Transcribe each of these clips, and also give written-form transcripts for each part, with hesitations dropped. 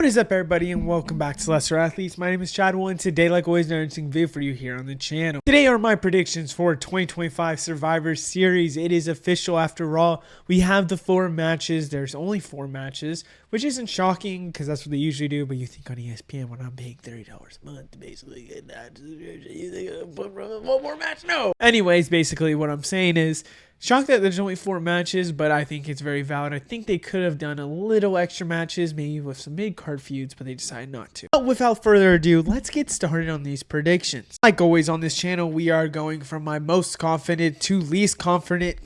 What is up, everybody, and welcome back to Lesser Athletes. My name is Chadwell, and today, like always, an interesting video for you here on the channel. Today are my predictions for 2025 Survivor Series. It is official after all. We have the 4 matches. There's only 4 matches, which isn't shocking because that's what they usually do. But you think on ESPN when I'm paying $30 a month to basically get that, you think one more match? No. Anyways, basically what I'm saying is, shocked that there's only 4 matches, but I think it's very valid. I think they could have done a little extra matches, maybe with some mid-card feuds, but they decided not to. But without further ado, let's get started on these predictions. Like always on this channel, we are going from my most confident to least confident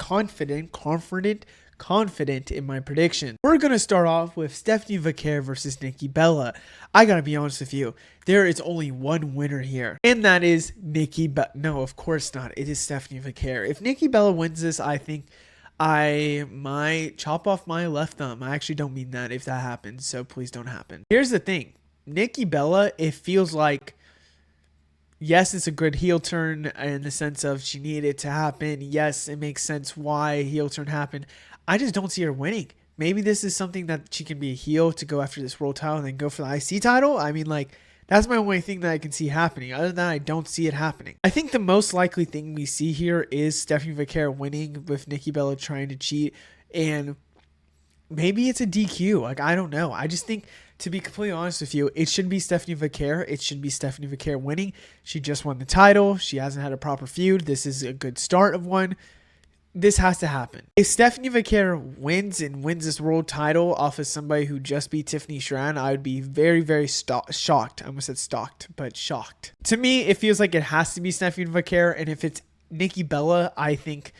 in my prediction. We're going to start off with Stephanie Vaquer versus Nikki Bella. I gotta be honest with you, there is only one winner here, and that is Nikki Bella. No, of course not. It is Stephanie Vaquer. If Nikki Bella wins this, I think I might chop off my left thumb. I actually don't mean that if that happens, so please don't happen. Here's the thing. Nikki Bella, it feels like, yes, it's a good heel turn in the sense of she needed it to happen. Yes, it makes sense why heel turn happened. I just don't see her winning. Maybe this is something that she can be a heel to go after this world title and then go for the IC title. I mean, like, that's my only thing that I can see happening. Other than that, I don't see it happening. I think the most likely thing we see here is Stephanie Vaquer winning with Nikki Bella trying to cheat. And maybe it's a DQ. Like, I don't know. I just think, to be completely honest with you, it should be Stephanie Vaquer. It should be Stephanie Vaquer winning. She just won the title. She hasn't had a proper feud. This is a good start of one. This has to happen. If Stephanie Vaquer wins this world title off of somebody who just beat Tiffany Stratton, I would be very, very shocked. I almost said stalked, but shocked. To me, it feels like it has to be Stephanie Vaquer, and if it's Nikki Bella, I think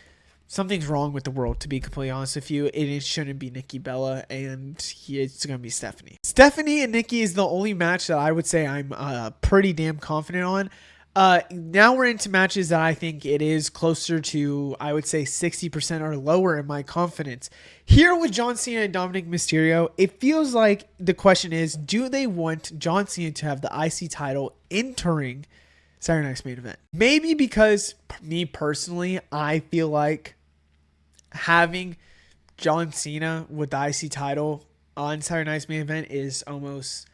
something's wrong with the world, to be completely honest with you. It shouldn't be Nikki Bella, and it's going to be Stephanie. Stephanie and Nikki is the only match that I would say I'm pretty damn confident on. Now we're into matches that I think it is closer to, I would say 60% or lower in my confidence. Here with John Cena and Dominic Mysterio, it feels like the question is, do they want John Cena to have the IC title entering Saturday Night's Main Event? Maybe because, me personally, I feel like having John Cena with the IC title on Saturday Night's Main Event is almost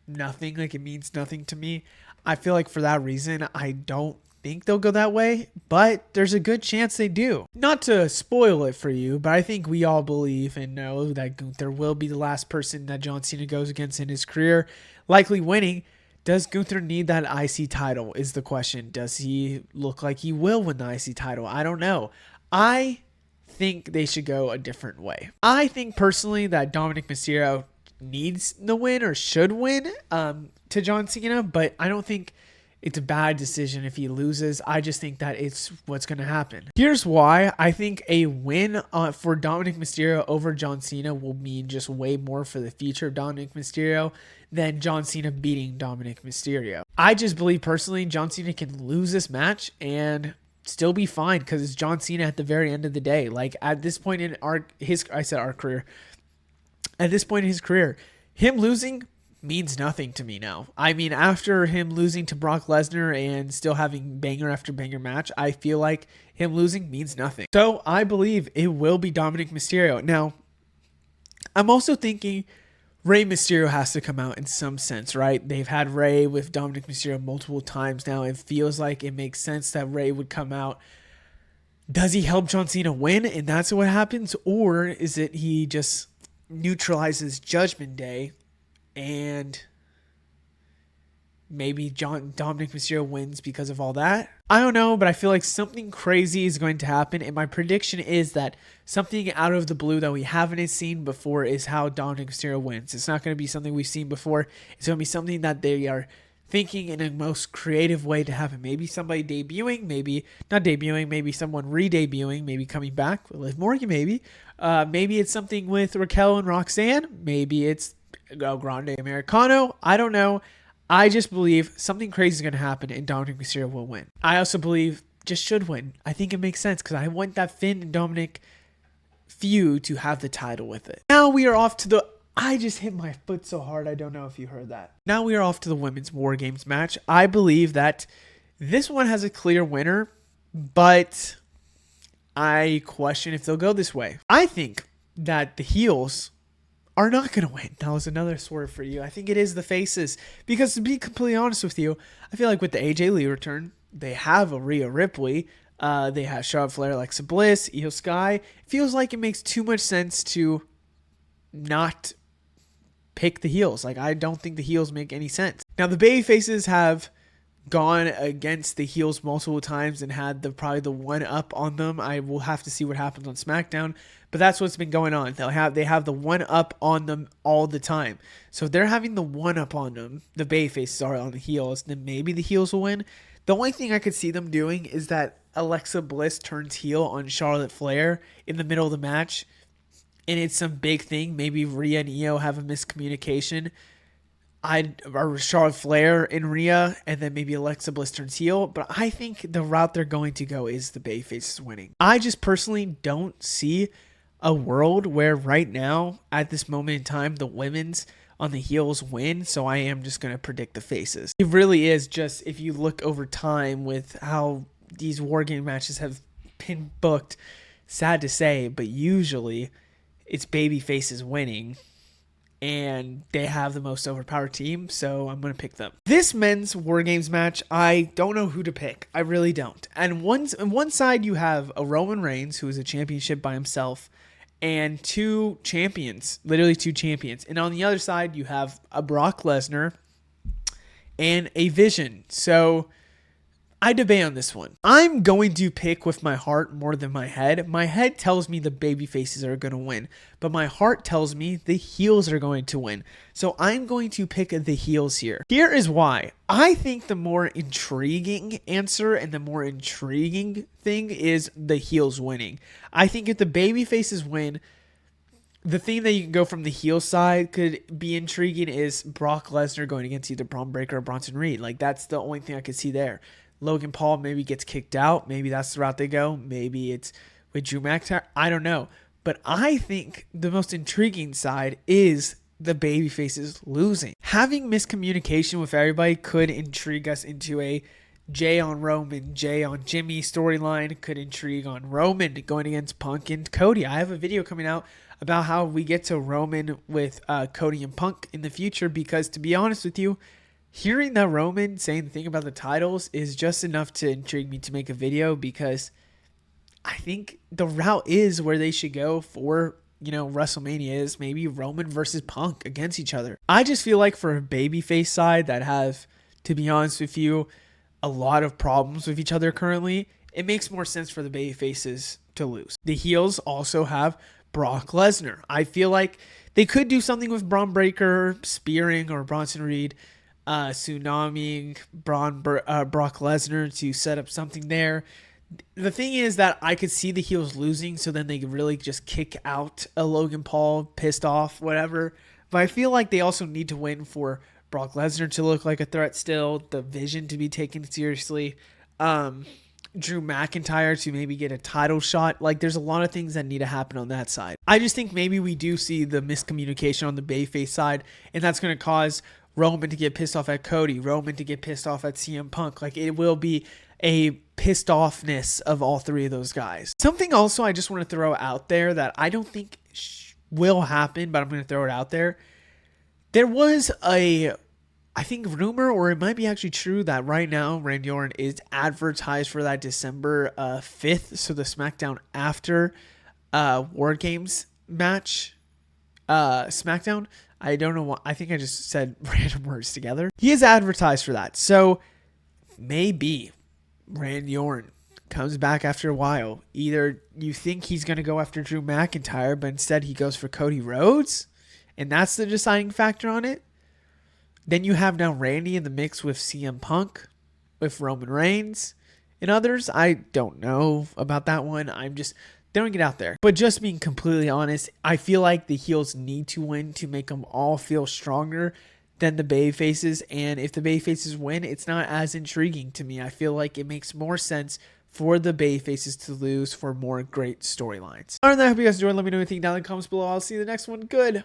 nothing. Like, it means nothing to me. I feel like for that reason, I don't think they'll go that way, but there's a good chance they do. Not to spoil it for you, but I think we all believe and know that Gunther will be the last person that John Cena goes against in his career, likely winning. Does Gunther need that IC title is the question. Does he look like he will win the IC title? I don't know. I think they should go a different way. I think personally that Dominic Mysterio needs the win or should win to John Cena, but I don't think it's a bad decision if he loses. I just think that it's what's going to happen. Here's why. I think a win for Dominic Mysterio over John Cena will mean just way more for the future of Dominic Mysterio than John Cena beating Dominic Mysterio. I just believe personally John Cena can lose this match and still be fine because it's John Cena at the very end of the day. Like, at this point in his career, at this point in his career, him losing means nothing to me now. I mean, after him losing to Brock Lesnar and still having banger after banger match, I feel like him losing means nothing. So I believe it will be Dominic Mysterio. Now, I'm also thinking Rey Mysterio has to come out in some sense, right? They've had Rey with Dominic Mysterio multiple times now. It feels like it makes sense that Rey would come out. Does he help John Cena win and that's what happens? Or is it he just neutralizes Judgment Day and maybe Dominic Mysterio wins because of all that? I don't know, but I feel like something crazy is going to happen, and my prediction is that something out of the blue that we haven't seen before is how Dominic Mysterio wins. It's not going to be something we've seen before. It's going to be something that they are thinking in a most creative way to happen. Maybe somebody debuting, maybe not debuting, maybe someone re-debuting, maybe coming back with Liv Morgan, maybe. Maybe it's something with Raquel and Roxanne. Maybe it's El Grande Americano. I don't know. I just believe something crazy is going to happen and Dominic Mysterio will win. I also believe just should win. I think it makes sense because I want that Finn and Dominic feud to have the title with it. Now we are off to the... I just hit my foot so hard, I don't know if you heard that. Now we are off to the Women's War Games match. I believe that this one has a clear winner, but I question if they'll go this way. I think that the heels are not going to win. That was another swerve for you. I think it is the faces. Because to be completely honest with you, I feel like with the AJ Lee return, they have a Rhea Ripley. They have Charlotte Flair, Alexa Bliss, Io Sky. It feels like it makes too much sense to not pick the heels. Like, I don't think the heels make any sense. Now, the baby faces have gone against the heels multiple times and had probably the one up on them. I will have to see what happens on SmackDown, but that's what's been going on. They have the one up on them all the time. So if they're having the one up on them, the baby faces are on the heels, then maybe the heels will win. The only thing I could see them doing is that Alexa Bliss turns heel on Charlotte Flair in the middle of the match, and it's some big thing. Maybe Rhea and Io have a miscommunication. Or Charlotte Flair and Rhea, and then maybe Alexa Bliss turns heel. But I think the route they're going to go is the babyfaces winning. I just personally don't see a world where right now, at this moment in time, the women's on the heels win. So I am just going to predict the faces. It really is just, if you look over time with how these War Game matches have been booked, sad to say, but usually it's baby faces winning. And they have the most overpowered team, so I'm going to pick them. This men's War Games match, I don't know who to pick. I really don't. And on one side, you have a Roman Reigns, who is a championship by himself, and two champions, literally two champions. And on the other side, you have a Brock Lesnar and a Vision. So I debate on this one. I'm going to pick with my heart more than my head. My head tells me the baby faces are going to win, but my heart tells me the heels are going to win. So I'm going to pick the heels here. Here is why. I think the more intriguing answer and the more intriguing thing is the heels winning. I think if the baby faces win, the thing that you can go from the heel side could be intriguing is Brock Lesnar going against either Braun Breaker or Bronson Reed. Like, that's the only thing I could see there. Logan Paul maybe gets kicked out. Maybe that's the route they go. Maybe it's with Drew McIntyre. I don't know. But I think the most intriguing side is the babyfaces losing. Having miscommunication with everybody could intrigue us into a Jay on Roman, Jay on Jimmy storyline. Could intrigue on Roman going against Punk and Cody. I have a video coming out about how we get to Roman with Cody and Punk in the future, because to be honest with you, hearing that Roman saying the thing about the titles is just enough to intrigue me to make a video, because I think the route is where they should go for, WrestleMania is maybe Roman versus Punk against each other. I just feel like for a babyface side that have, to be honest with you, a lot of problems with each other currently, it makes more sense for the babyfaces to lose. The heels also have Brock Lesnar. I feel like they could do something with Braun Breaker spearing or Bronson Reed, tsunami Brock Lesnar to set up something there. The thing is that I could see the heels losing, so then they could really just kick out a Logan Paul, pissed off, whatever. But I feel like they also need to win for Brock Lesnar to look like a threat still, the Vision to be taken seriously, Drew McIntyre to maybe get a title shot. Like, there's a lot of things that need to happen on that side. I just think maybe we do see the miscommunication on the babyface side, and that's going to cause Roman to get pissed off at Cody, Roman to get pissed off at CM Punk. Like, it will be a pissed offness of all three of those guys. Something also I just want to throw out there that I don't think will happen, but I'm going to throw it out there. There was I think rumor, or it might be actually true, that right now Randy Orton is advertised for that December 5th, so the SmackDown after War Games match, SmackDown. I don't know why. I think I just said random words together. He is advertised for that. So maybe Randy Orton comes back after a while. Either you think he's going to go after Drew McIntyre, but instead he goes for Cody Rhodes, and that's the deciding factor on it. Then you have now Randy in the mix with CM Punk, with Roman Reigns, and others. I don't know about that one. I'm just throwing it out there. But just being completely honest, I feel like the heels need to win to make them all feel stronger than the babyfaces. And if the babyfaces win, it's not as intriguing to me. I feel like it makes more sense for the babyfaces to lose for more great storylines. Other than that, I hope you guys enjoyed. Let me know what you think down in the comments below. I'll see you in the next one. Good.